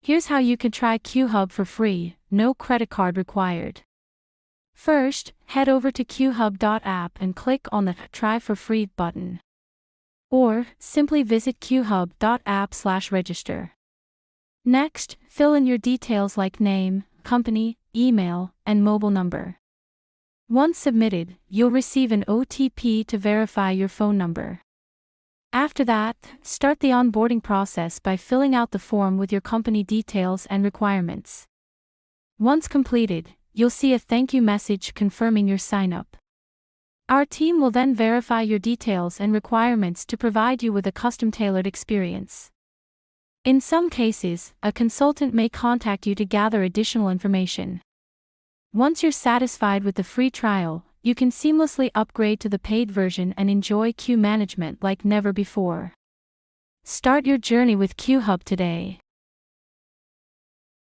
Here's how you can try QueueHub for free, no credit card required. First, head over to QueueHub.app and click on the Try for Free button. Or, simply visit QueueHub.app/register. Next, fill in your details like name, company, email, and mobile number. Once submitted, you'll receive an OTP to verify your phone number. After that, start the onboarding process by filling out the form with your company details and requirements. Once completed, you'll see a thank you message confirming your sign-up. Our team will then verify your details and requirements to provide you with a custom-tailored experience. In some cases, a consultant may contact you to gather additional information. Once you're satisfied with the free trial, you can seamlessly upgrade to the paid version and enjoy queue management like never before. Start your journey with QueueHub today.